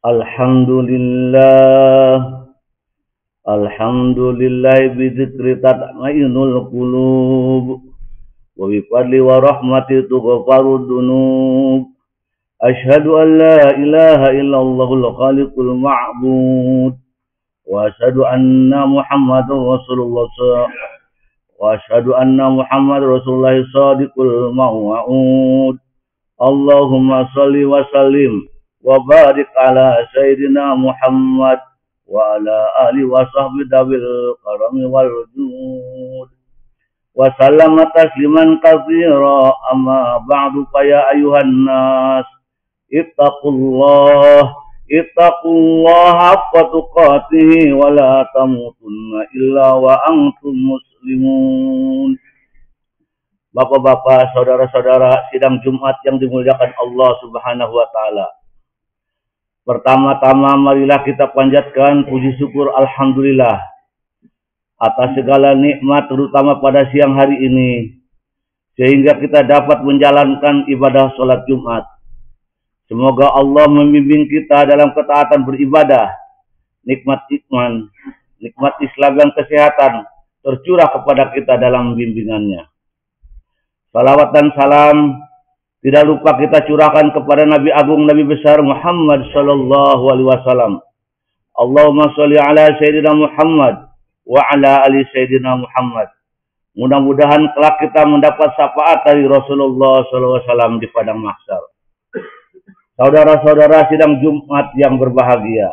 Alhamdulillah, alhamdulillah bidzikri tatma'innul qulub wa bi fadli wa rahmati tughfaru dzunub. Asyhadu an la ilaha illallahul khaliqul ma'bud wa asyhadu anna Muhammadar Rasulullah wa asyhadu anna Muhammadar Rasulullah shadiqul mau'ud. Allahumma shalli wa sallim wa barik ala sayyidina Muhammad wa ala alihi wa sahbihi dawil karami wal jud wa sallama tasliman katsira. Amma ba'du, fa ya ayuhan nas ittaqullah haqqa tuqatih wa la tamutunna illa wa antum muslimun. Bapak-bapak, saudara-saudara, sidang Jumat yang dimuliakan Allah Subhanahu wa taala. Pertama-tama marilah kita panjatkan puji syukur alhamdulillah atas segala nikmat, terutama pada siang hari ini, sehingga kita dapat menjalankan ibadah sholat Jumat. Semoga Allah membimbing kita dalam ketaatan beribadah, nikmat iman, nikmat Islam dan kesehatan tercurah kepada kita dalam bimbingannya. Salawat dan salam tidak lupa kita curahkan kepada Nabi Agung, Nabi besar Muhammad sallallahu alaihi wasallam. Allahumma sholli ala sayyidina Muhammad wa ala ali sayyidina Muhammad. Mudah-mudahan kelak kita mendapat syafaat dari Rasulullah sallallahu alaihi wasallam di padang mahsyar. Saudara-saudara sidang Jumat yang berbahagia,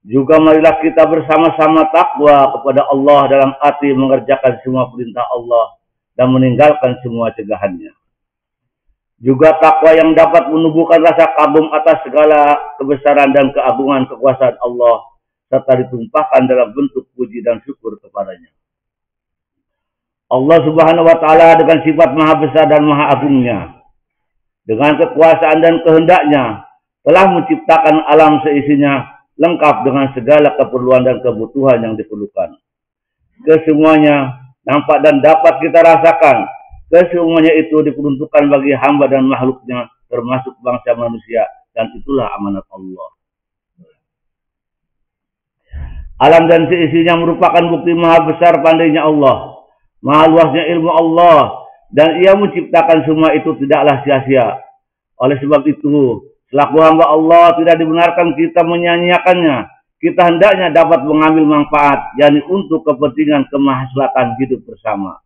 juga marilah kita bersama-sama takwa kepada Allah dalam arti mengerjakan semua perintah Allah dan meninggalkan semua cegahannya. Juga takwa yang dapat menumbuhkan rasa kagum atas segala kebesaran dan keagungan kekuasaan Allah, serta ditumpahkan dalam bentuk puji dan syukur kepadanya. Allah Subhanahu wa taala dengan sifat maha besar dan maha agungnya, dengan kekuasaan dan kehendaknya, telah menciptakan alam seisinya lengkap dengan segala keperluan dan kebutuhan yang diperlukan. Kesemuanya nampak dan dapat kita rasakan. Kesemuanya itu diperuntukkan bagi hamba dan makhluknya, termasuk bangsa manusia, dan itulah amanat Allah. Alam dan seisinya merupakan bukti maha besar pandainya Allah, maha luasnya ilmu Allah, dan ia menciptakan semua itu tidaklah sia-sia. Oleh sebab itu, selaku hamba Allah tidak dibenarkan kita menyanyiakannya. Kita hendaknya dapat mengambil manfaat, yakni untuk kepentingan kemaslahatan hidup bersama.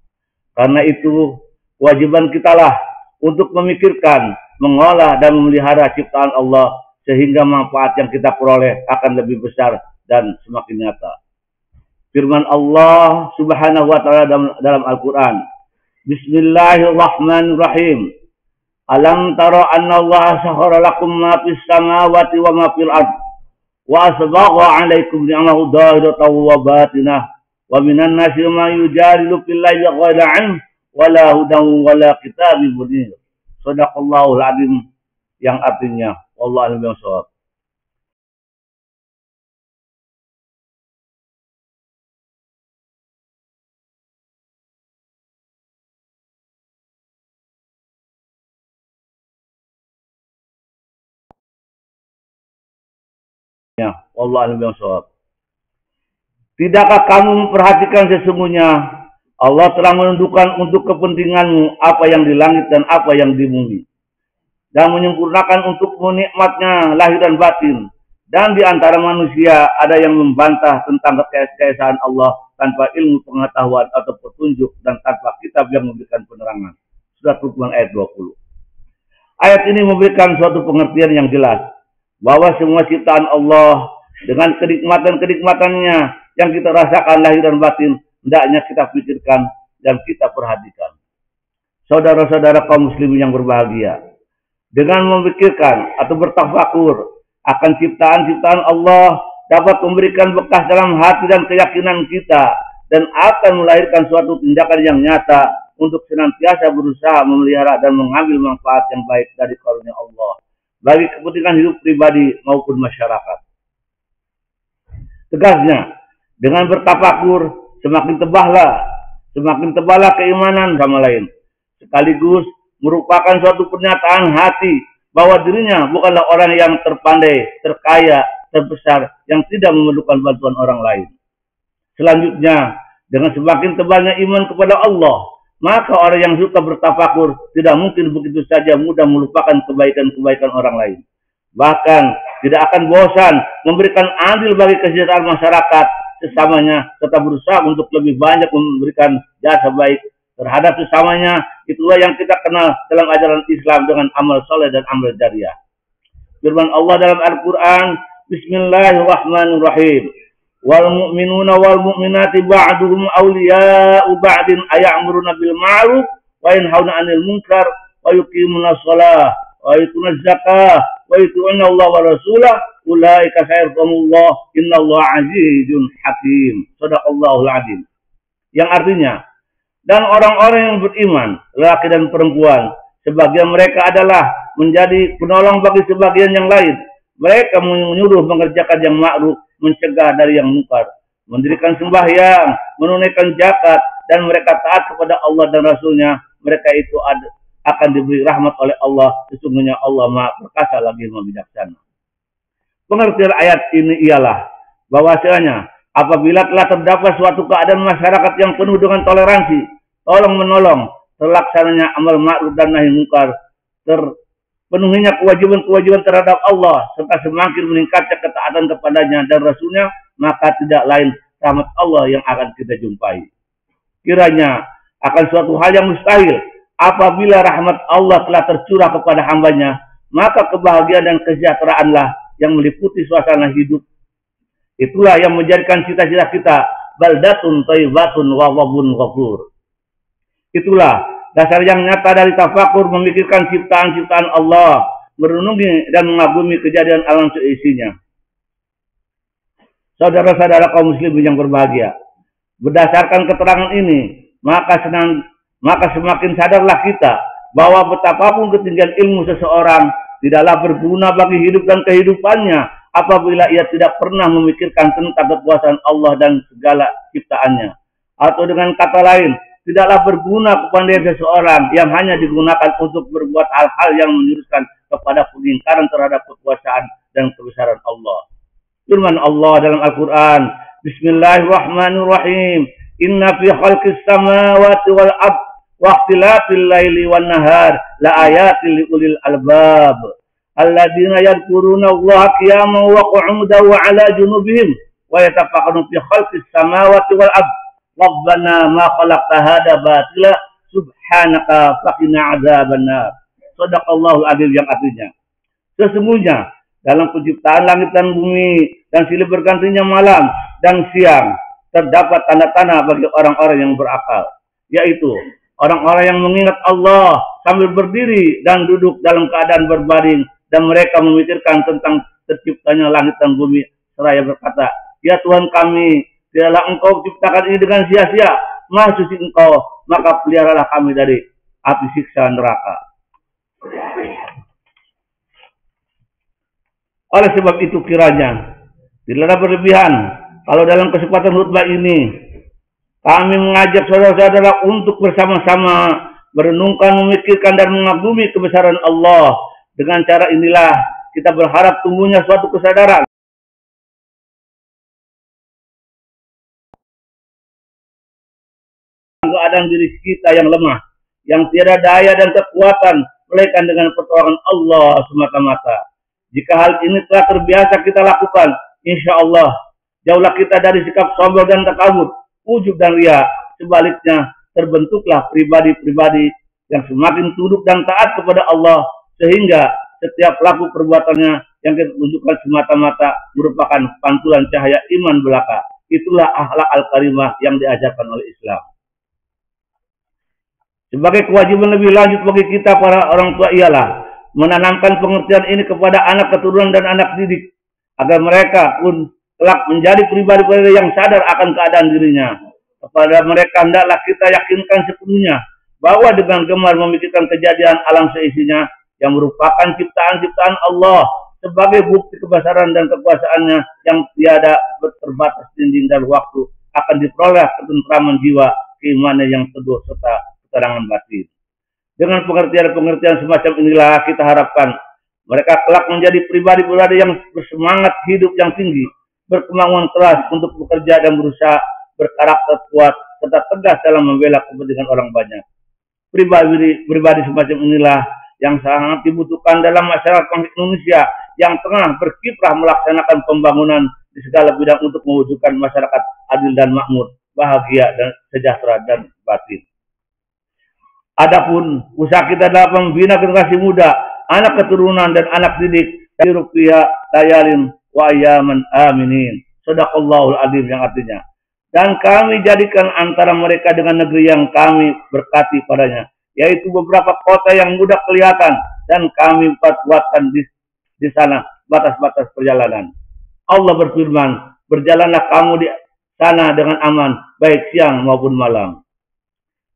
Karena itu, kewajiban kitalah untuk memikirkan, mengolah dan memelihara ciptaan Allah, sehingga manfaat yang kita peroleh akan lebih besar dan semakin nyata. Firman Allah Subhanahu wa taala dalam Al-Qur'an, Bismillahirrahmanirrahim. Alam tara anna Allah sakhara lakum ma fis samawati wa ma fil ardh wa asbagha 'alaikum ni'amahu dhahiratan wa batinah wa minan nasi man yujadilu fillahi ghaira 'ilm wala hudan wala kitabin munir. Shadaqallahul azim, yang artinya wallahu a'lam bishawab. Ya, wallahu a'lam bishawab. Tidakkah kamu memperhatikan sesungguhnya Allah telah menentukan untuk kepentinganmu apa yang di langit dan apa yang di bumi, dan menyempurnakan untukmu nikmatnya lahir dan batin. Dan di antara manusia ada yang membantah tentang keesaan Allah tanpa ilmu pengetahuan atau petunjuk, dan tanpa kitab yang memberikan penerangan. Surat Luqman ayat 20. Ayat ini memberikan suatu pengertian yang jelas bahwa semua ciptaan Allah dengan kenikmatan-kenikmatannya yang kita rasakan lahir dan batin, hendaknya kita pikirkan dan kita perhatikan. Saudara-saudara kaum muslimin yang berbahagia, dengan memikirkan atau bertafakur akan ciptaan-ciptaan Allah dapat memberikan bekas dalam hati dan keyakinan kita, dan akan melahirkan suatu tindakan yang nyata untuk senantiasa berusaha memelihara dan mengambil manfaat yang baik dari karunia Allah bagi kepentingan hidup pribadi maupun masyarakat. Tegasnya, dengan bertafakur semakin teballah keimanan sama lain, sekaligus merupakan suatu pernyataan hati bahwa dirinya bukanlah orang yang terpandai, terkaya, terbesar, yang tidak memerlukan bantuan orang lain. Selanjutnya, dengan semakin tebalnya iman kepada Allah, maka orang yang suka bertafakur tidak mungkin begitu saja mudah melupakan kebaikan-kebaikan orang lain. Bahkan tidak akan bosan memberikan andil bagi kesejahteraan masyarakat sesamanya, serta berusaha untuk lebih banyak memberikan jasa baik terhadap sesamanya. Itulah yang kita kenal dalam ajaran Islam dengan amal soleh dan amal jariah. Firman Allah dalam Al-Quran, Bismillahirrahmanirrahim. Wal mu'minuna wal mu'minati ba'duhum awliya'u ba'din aya'muruna bil ma'ruf wa yanhauna 'anil munkar wa yuqimuna shalah wa yutuna zakah wa yuti'una Allah wa rasulah ulaika sayarhamullah innallaha 'azizun hakim. Shadaqallahul 'azim. Yang artinya, dan orang-orang yang beriman, laki dan perempuan, sebagian mereka adalah menjadi penolong bagi sebagian yang lain. Mereka menyuruh mengerjakan yang ma'ruf, mencegah dari yang munkar, mendirikan sembahyang, menunaikan zakat, dan mereka taat kepada Allah dan Rasulnya. Mereka itu akan diberi rahmat oleh Allah. Sesungguhnya Allah Maha Perkasa lagi Maha Bijaksana. Pengertian ayat ini ialah bahwasanya apabila telah terdapat suatu keadaan masyarakat yang penuh dengan toleransi, tolong menolong, terlaksananya amal ma'ruf dan nahi munkar, terpenuhinya kewajiban-kewajiban terhadap Allah, serta semakin meningkatnya ketaatan kepadanya dan Rasulnya, maka tidak lain rahmat Allah yang akan kita jumpai. Kiranya akan suatu hal yang mustahil apabila rahmat Allah telah tercurah kepada hambanya, maka kebahagiaan dan kesejahteraanlah yang meliputi suasana hidup. Itulah yang menjadikan cita-cita kita baldatun thayyibatun wa rabbun ghafur. Itulah dasar yang nyata dari tafakur, memikirkan ciptaan-ciptaan Allah, merenungi dan mengagumi kejadian alam seisinya. Saudara-saudara kaum muslimin yang berbahagia, berdasarkan keterangan ini, maka semakin sadarlah kita bahwa betapapun ketinggian ilmu seseorang tidaklah berguna bagi hidup dan kehidupannya apabila ia tidak pernah memikirkan tentang kekuasaan Allah dan segala ciptaannya. Atau dengan kata lain, tidaklah berguna kepandaian seseorang yang hanya digunakan untuk berbuat hal-hal yang menjuruskan kepada pengingkaran terhadap kekuasaan dan kebesaran Allah. Firman Allah dalam Al-Quran, Bismillahirrahmanirrahim. Inna fi khalqis samawati wal ard wa ikhtilafil laili wan nahar la ayatin li ulil albab. Alladzina yadhkuruna Allah qiyaman wa qu'udan wa 'ala junubihim wa yatafakkaruna fi khalqis samawati wal ard. Rabbana ma khalaqta hadza batila subhanaka faqina 'adzabannar. Shadaqallahul 'azim, yang artinya, sesungguhnya dalam penciptaan langit dan bumi dan silih bergantinya malam dan siang terdapat tanda-tanda bagi orang-orang yang berakal, yaitu orang-orang yang mengingat Allah sambil berdiri dan duduk dalam keadaan berbaring, dan mereka memikirkan tentang terciptanya langit dan bumi seraya berkata, ya Tuhan kami, tidaklah Engkau ciptakan ini dengan sia-sia, Maha suci Engkau, maka peliharalah kami dari api siksa neraka. Oleh sebab itu kiranya tidaklah berlebihan kalau dalam kesempatan khutbah ini kami mengajak saudara-saudara untuk bersama-sama merenungkan, memikirkan, dan mengagumi kebesaran Allah. Dengan cara inilah kita berharap tumbuhnya suatu kesadaran keadaan diri kita yang lemah, yang tiada daya dan kekuatan, melainkan dengan pertolongan Allah semata-mata. Jika hal ini telah terbiasa kita lakukan, insya Allah jauhlah kita dari sikap sombong dan takabur, ujub dan ria. Sebaliknya, terbentuklah pribadi-pribadi yang semakin tunduk dan taat kepada Allah, sehingga setiap pelaku perbuatannya yang kita tunjukkan semata-mata merupakan pantulan cahaya iman belaka. Itulah akhlak al-karimah yang diajarkan oleh Islam. Sebagai kewajiban lebih lanjut bagi kita para orang tua ialah menanamkan pengertian ini kepada anak keturunan dan anak didik, agar mereka pun kelak menjadi pribadi-pribadi yang sadar akan keadaan dirinya. Kepada mereka hendaklah kita yakinkan sepenuhnya bahwa dengan gemar memikirkan kejadian alam seisinya yang merupakan ciptaan-ciptaan Allah sebagai bukti kebesaran dan kekuasaannya yang tiada terbatas dinding dan waktu, akan diperoleh ketentraman jiwa, keimanan yang teduh, serta keterangan batin. Dengan pengertian-pengertian semacam inilah kita harapkan Mereka kelak menjadi pribadi-pribadi yang bersemangat hidup yang tinggi, berkemauan keras untuk bekerja dan berusaha, berkarakter kuat, serta tegas dalam membela kepentingan orang banyak. Pribadi semacam inilah yang sangat dibutuhkan dalam masyarakat Indonesia yang tengah berkiprah melaksanakan pembangunan di segala bidang untuk mewujudkan masyarakat adil dan makmur, bahagia dan sejahtera dan batin. Adapun usaha kita dalam membina generasi muda, anak keturunan dan anak didik dari rupiah layalin wa ayaman aminin. Shadaqallahul adzim, yang artinya, dan kami jadikan antara mereka dengan negeri yang kami berkati padanya, yaitu beberapa kota yang mudah kelihatan, dan kami buatkan di sana batas-batas perjalanan. Allah berfirman, berjalanlah kamu di sana dengan aman, baik siang maupun malam.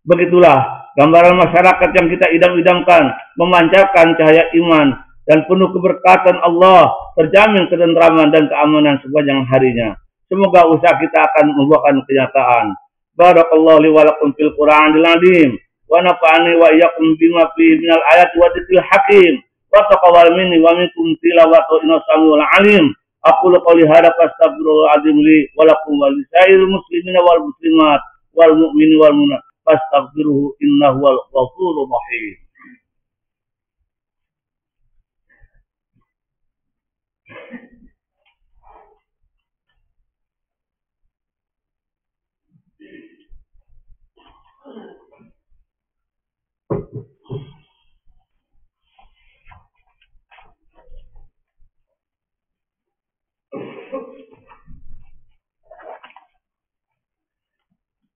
Begitulah gambaran masyarakat yang kita idam-idamkan, memancarkan cahaya iman dan penuh keberkatan Allah, terjamin ketentraman dan keamanan sepanjang harinya. Semoga usaha kita akan membuahkan kenyataan. Barakallahu li wa lakum fil Qur'anil azim wa nafa'ani wa iyyakum bima fihi minal ayati wa dzikril hakim wa taqabbal minni wa minkum tilawatu innahu samiul alim. Aqulu qouli hadza fastaghfirullahal azim li wa lakum wa lisairil muslimina wal muslimat wal mu'minin wal mu'minat fastaghfiruhu innahu wal ghafurur rahim.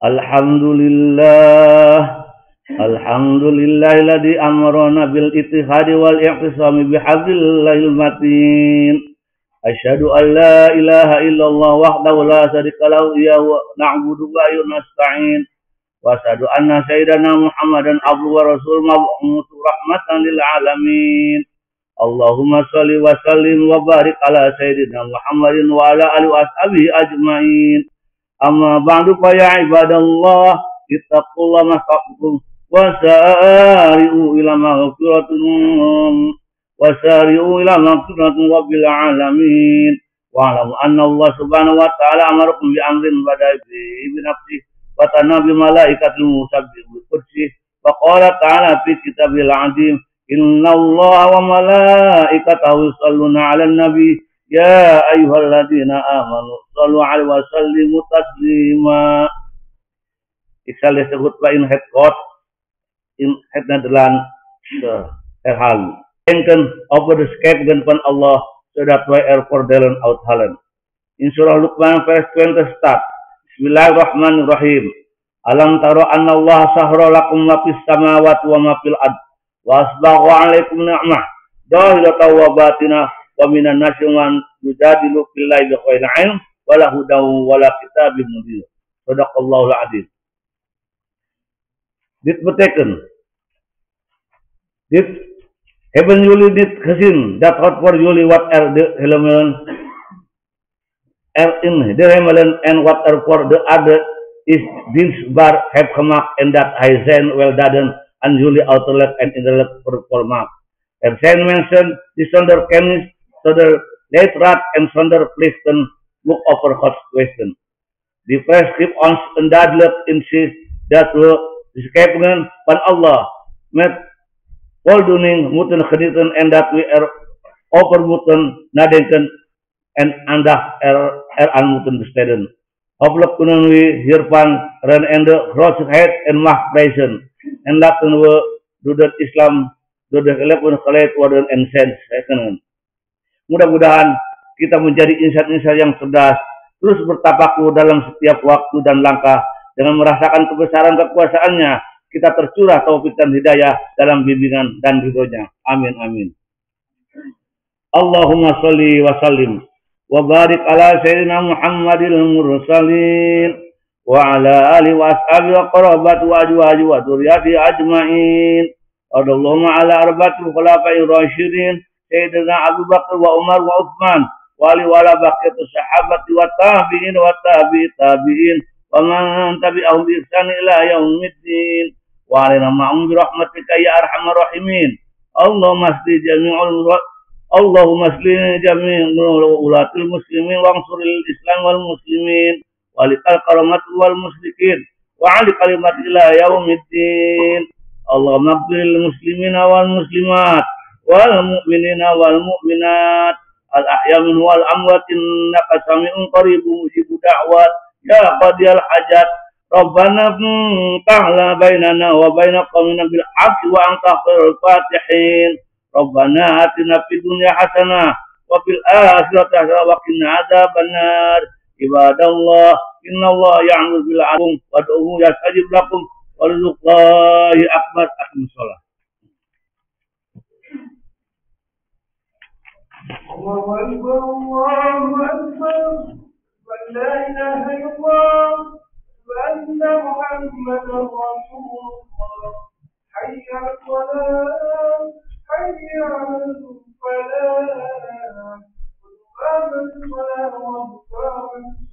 Alhamdulillahilladzi amarana bil ittihadi wal i'tisami bihablillahil matin. Asyhadu an la ilaha illallah wahdahu la syarika lahu wa na'budu wa nasta'in. Wa asyhadu anna sayyidana Muhammadan abduhu wa rasuluhu mab'utsu rahmatan lil alamin. Allahumma shalli wa sallim wa barik ala sayyidina Muhammadin wa ala alihi wa ashabihi ajmain. Amma ba'du fa ya ibadallah ittaqullaha mastaqim wa sari'u ila maghfiratin rabbil alamin. Wa alamu anna Allah subhanahu wa ta'ala amarakum bi amrin bada'i bi nafsihi wa tanabi malaikatil musabbihin bi qudsihi wa qala ta'ala fi kitabil azim inna Allah wa malaikatahu yusalluna 'alan nabi ya ayyuhalladzina amanu shallu 'alaihi wa sallimu taslima. Ikzal disebut in head court in head Nederland herhalu. Engken over the scape dan pan Allah zodat wij voordelen uithalen. In surah Luqman vers 20 staat, Bismillahirrahmanirrahim. Alam taro anna Allah sahra lakum ma fis samawati wa ma fil ard wa asbagha 'alaikum ni'mah zahiratan wa batinah wa minan nasi man yujadilu fillahi bighayri 'ilm wa la hudaw wa la kitabim mubin. Shadaqallahul adzim. Dit betekent dit hebben jullie dit gezien dat God voor jullie wat de hemelen erin de hemelen en wat voor de aarde is dienstbaar heeft gemaakt en dat hij zijn weldaden aan jullie uiterlijk en innerlijk volmaakt. Zijn mensen die zonder kennis, zonder leidraad en zonder plichten boek over Gods kwestie. Die prescript ons een duidelijk inzicht dat we de scheppingen van Allah met voldoening moeten genieten en dat we erover moeten nadenken en aandacht eraan moeten besteden. Hopelijk kunnen we hiervan renende grootheid en macht prijzen en laten we door het Islam door de gelepen geleid worden en sens herkennen. Mudah-mudahan kita menjadi insan-insan yang cerdas, terus bertafakur dalam setiap waktu dan langkah. Dengan merasakan kebesaran kekuasaannya, kita tercurah taufik dan hidayah dalam bimbingan dan ridhonya. Amin amin. Allahumma sholli wa sallim wa barik ala sayyidina Muhammadil mursalin wa ala alihi wa ashabihi wa qarabati wa azwajihi wa dzurriyyatihi ajmain. Allahumma ala arba'atil khulafa'ir rasyidin sayyidina Abu Bakar wa Umar wa Utsman wa ali wa ala baqiyatus sahabati wa tabi'in wa tabi'in wa man tabi'ahum bi ihsan ila yaumiddin wa alaina ma'um bi rahmatika ya arhamar rahimin. Allahumma asli jami'ul Allahumma asli jami' ulatil muslimin wa ansuril islam wal muslimin walikal karamatul wal musyrikin wa ali kalimat ila yaumiddin. Allahumma ighfiril muslimina wal muslimat wal mu'minina wal mu'minat al ahya minhum wal amwat innaka sami'un qaribun mujibud da'wat ya qadiyal hajat. Rabbana ta'ala bainana wa baina qaumina bil haqqi wa anta khairul fatihin. Rabbana atina fid dunya hasanah wa fil akhirati hasanah wa qina adzabannar. Ibadallah, innallaha ya'muru bil 'adli wad'uhu yastajib lakum warzuqullahi akbar. Aqimus shalah. Allahu akbar, Allahu akbar. La ilaha illallah wa anna Muhammadar Rasulullah. Hayya 'alas-shalah, hayya 'alal-falah. Qad qamat as-salah wa qamat